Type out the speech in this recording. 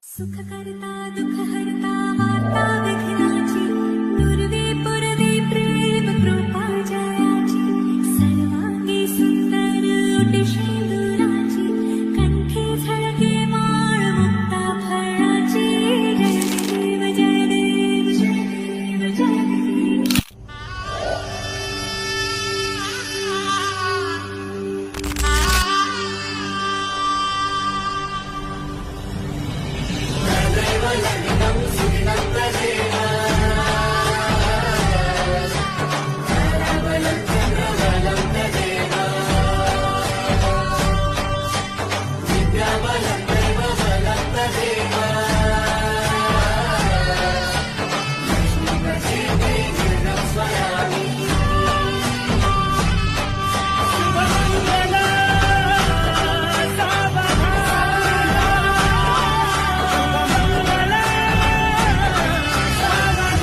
सुख करता दुख हरता वार्ता विघ्नाची दुर्वे पुरदे प्रेम कृपा जयाची सर्वांगी सुंदर ओटी शेंदुराची कंठी झळके माळ मुक्ता फळाची जय देव जय देव जय देव जय देव. जय